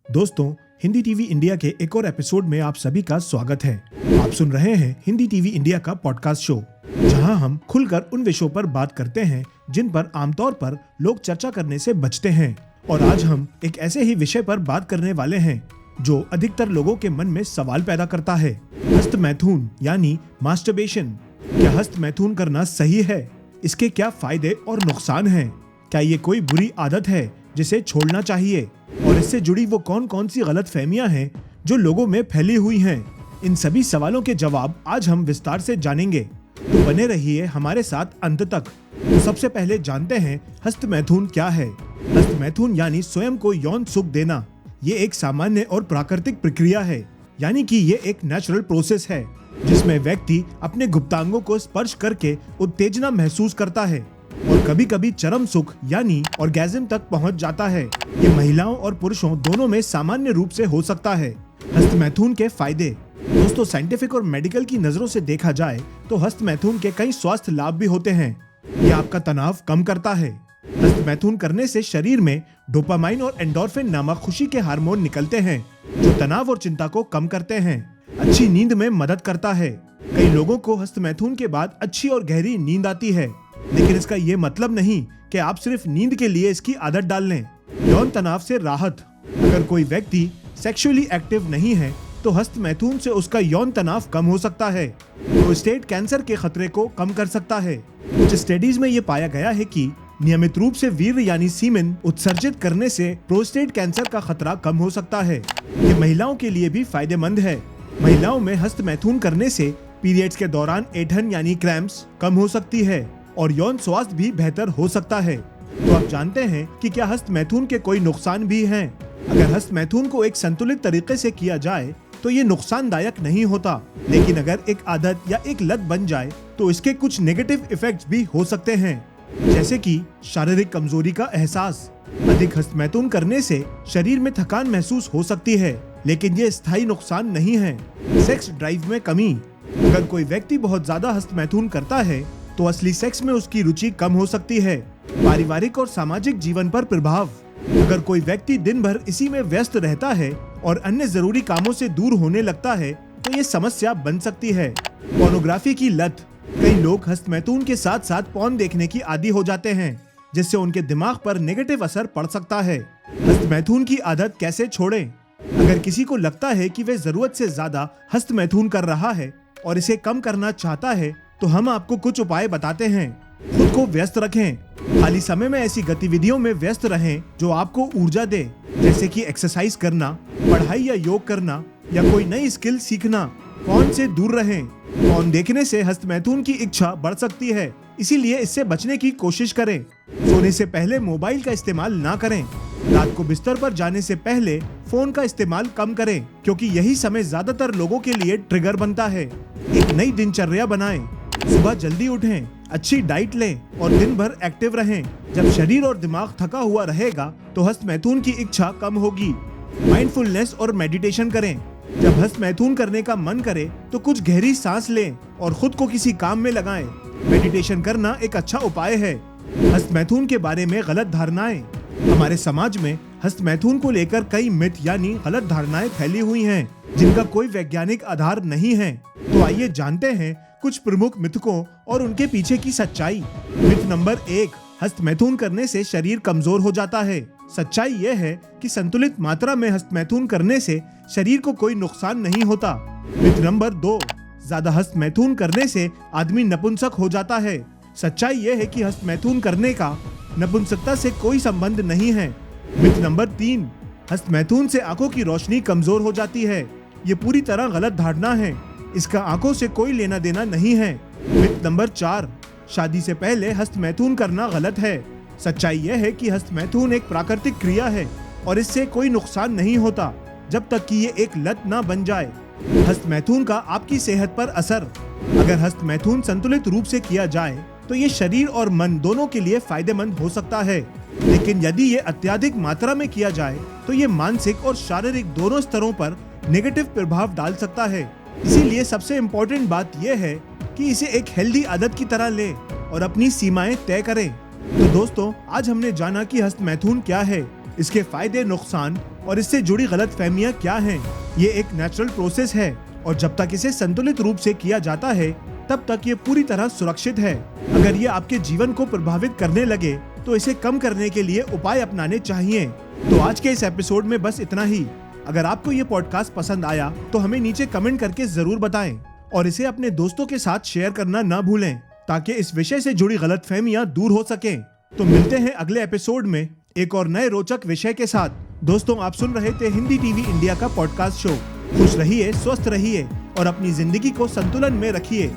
दोस्तों, Hindi TV India के एक और एपिसोड में आप सभी का स्वागत है। आप सुन रहे हैं हिंदी टीवी इंडिया का पॉडकास्ट शो, जहां हम खुलकर उन विषयों पर बात करते हैं जिन पर आमतौर पर लोग चर्चा करने से बचते हैं। और आज हम एक ऐसे ही विषय पर बात करने वाले हैं जो अधिकतर लोगों के मन में सवाल पैदा करता है, हस्त मैथुन यानी मास्टरबेशन। क्या हस्त मैथुन करना सही है? इसके क्या फायदे और नुकसान हैं? क्या ये कोई बुरी आदत है जिसे छोड़ना चाहिए? और इससे जुड़ी वो कौन कौन सी गलत फहमियां हैं जो लोगों में फैली हुई हैं? इन सभी सवालों के जवाब आज हम विस्तार से जानेंगे, तो बने रहिए हमारे साथ अंत तक। तो सबसे पहले जानते हैं हस्त मैथुन क्या है। हस्त मैथुन यानी स्वयं को यौन सुख देना। ये एक सामान्य और प्राकृतिक प्रक्रिया है, यानी कि ये एक नेचुरल प्रोसेस है जिसमें व्यक्ति अपने गुप्तांगों को स्पर्श करके उत्तेजना महसूस करता है और कभी कभी चरम सुख यानी ऑर्गेज्म तक पहुंच जाता है। ये महिलाओं और पुरुषों दोनों में सामान्य रूप से हो सकता है। हस्त मैथुन के फायदे। दोस्तों, साइंटिफिक और मेडिकल की नजरों से देखा जाए तो हस्त मैथुन के कई स्वास्थ्य लाभ भी होते हैं। ये आपका तनाव कम करता है। हस्त मैथुन करने से शरीर में डोपामाइन और एंडोर्फिन नामक खुशी के हार्मोन निकलते हैं जो तनाव और चिंता को कम करते हैं। अच्छी नींद में मदद करता है। कई लोगों को हस्त मैथुन के बाद अच्छी और गहरी नींद आती है, लेकिन इसका ये मतलब नहीं कि आप सिर्फ नींद के लिए इसकी आदत डाल लें। यौन तनाव से राहत। अगर कोई व्यक्ति सेक्सुअली एक्टिव नहीं है तो हस्त मैथुन से उसका यौन तनाव कम हो सकता है। प्रोस्टेट कैंसर के खतरे को कम कर सकता है। कुछ स्टडीज में ये पाया गया है कि नियमित रूप से वीर्य यानी सीमेन उत्सर्जित करने से प्रोस्टेट कैंसर का खतरा कम हो सकता है। ये महिलाओं के लिए भी फायदेमंद है। महिलाओं में हस्त मैथुन करने से पीरियड्स के दौरान ऐंठन यानी क्रैम्प्स कम हो सकती है और यौन स्वास्थ्य भी बेहतर हो सकता है। तो आप जानते हैं कि क्या हस्त मैथुन के कोई नुकसान भी हैं? अगर हस्त मैथुन को एक संतुलित तरीके से किया जाए तो ये नुकसानदायक नहीं होता, लेकिन अगर एक आदत या एक लत बन जाए तो इसके कुछ नेगेटिव इफेक्ट्स भी हो सकते हैं, जैसे कि शारीरिक कमजोरी का एहसास। अधिक हस्त मैथुन करने से शरीर में थकान महसूस हो सकती है, लेकिन ये स्थायी नुकसान नहीं है। सेक्स ड्राइव में कमी। अगर कोई व्यक्ति बहुत ज्यादा हस्त मैथुन करता है तो असली सेक्स में उसकी रुचि कम हो सकती है। पारिवारिक और सामाजिक जीवन पर प्रभाव। अगर कोई व्यक्ति दिन भर इसी में व्यस्त रहता है और अन्य जरूरी कामों से दूर होने लगता है तो ये समस्या बन सकती है। पोर्नोग्राफी की लत। कई लोग हस्त मैथुन के साथ साथ पॉर्न देखने की आदी हो जाते हैं, जिससे उनके दिमाग पर नेगेटिव असर पड़ सकता है। हस्त मैथुन की आदत कैसे छोड़ें? अगर किसी को लगता है कि वे जरूरत से ज्यादा हस्त मैथुन कर रहा है और इसे कम करना चाहता है तो हम आपको कुछ उपाय बताते हैं। खुद को व्यस्त रखें। खाली समय में ऐसी गतिविधियों में व्यस्त रहें जो आपको ऊर्जा दे, जैसे कि एक्सरसाइज करना, पढ़ाई या योग करना या कोई नई स्किल सीखना। फोन से दूर रहें। फोन देखने से हस्त मैथुन की इच्छा बढ़ सकती है, इसीलिए इससे बचने की कोशिश करें। सोने से पहले मोबाइल का इस्तेमाल ना करें। रात को बिस्तर पर जाने से पहले फोन का इस्तेमाल कम करें, क्योंकि यही समय ज्यादातर लोगों के लिए ट्रिगर बनता है। एक नई दिनचर्या बनाएं। सुबह जल्दी उठें, अच्छी डाइट लें और दिन भर एक्टिव रहें। जब शरीर और दिमाग थका हुआ रहेगा तो हस्त मैथुन की इच्छा कम होगी। माइंडफुलनेस और मेडिटेशन करें। जब हस्त मैथुन करने का मन करे तो कुछ गहरी सांस लें और खुद को किसी काम में लगाएं। मेडिटेशन करना एक अच्छा उपाय है। हस्त मैथुन के बारे में गलत धारणाएं। हमारे समाज में हस्त मैथुन को लेकर कई मिथ यानी गलत धारणाएं फैली हुई हैं, जिनका कोई वैज्ञानिक आधार नहीं है। तो आइए जानते हैं कुछ प्रमुख मिथकों और उनके पीछे की सच्चाई। मिथ नंबर 1, हस्त मैथुन करने से शरीर कमजोर हो जाता है। सच्चाई यह है कि संतुलित मात्रा में हस्त मैथुन करने से शरीर को कोई नुकसान नहीं होता। मिथ नंबर 2, ज्यादा हस्त मैथुन करने से आदमी नपुंसक हो जाता है। सच्चाई यह है कि हस्त मैथुन करने का नपुंसकता से कोई संबंध नहीं है। मिथ नंबर 3, हस्त मैथुन से आंखों की रोशनी कमजोर हो जाती है। ये पूरी तरह गलत धारणा है। इसका आंखों से कोई लेना देना नहीं है। मिथ नंबर 4, शादी से पहले हस्त मैथुन करना गलत है। सच्चाई यह है कि हस्त मैथुन एक प्राकृतिक क्रिया है और इससे कोई नुकसान नहीं होता, जब तक कि ये एक लत ना बन जाए। हस्त मैथुन का आपकी सेहत पर असर। अगर हस्त मैथुन संतुलित रूप से किया जाए तो ये शरीर और मन दोनों के लिए फायदेमंद हो सकता है, लेकिन यदि ये अत्यधिक मात्रा में किया जाए तो ये मानसिक और शारीरिक दोनों स्तरों पर नेगेटिव प्रभाव डाल सकता है। इसीलिए सबसे इम्पोर्टेंट बात यह है कि इसे एक हेल्दी आदत की तरह लें और अपनी सीमाएं तय करें। तो दोस्तों, आज हमने जाना कि हस्त मैथुन क्या है, इसके फायदे, नुकसान और इससे जुड़ी गलतफहमियां क्या हैं। ये एक नेचुरल प्रोसेस है और जब तक इसे संतुलित रूप से किया जाता है तब तक ये पूरी तरह सुरक्षित है। अगर ये आपके जीवन को प्रभावित करने लगे तो इसे कम करने के लिए उपाय अपनाने चाहिए। तो आज के इस एपिसोड में बस इतना ही। अगर आपको ये पॉडकास्ट पसंद आया तो हमें नीचे कमेंट करके जरूर बताएं और इसे अपने दोस्तों के साथ शेयर करना ना भूलें ताकि इस विषय से जुड़ी गलतफहमियां दूर हो सकें। तो मिलते हैं अगले एपिसोड में एक और नए रोचक विषय के साथ। दोस्तों, आप सुन रहे थे हिंदी टीवी इंडिया का पॉडकास्ट शो। खुश रहिए, स्वस्थ रहिए और अपनी जिंदगी को संतुलन में रखिए।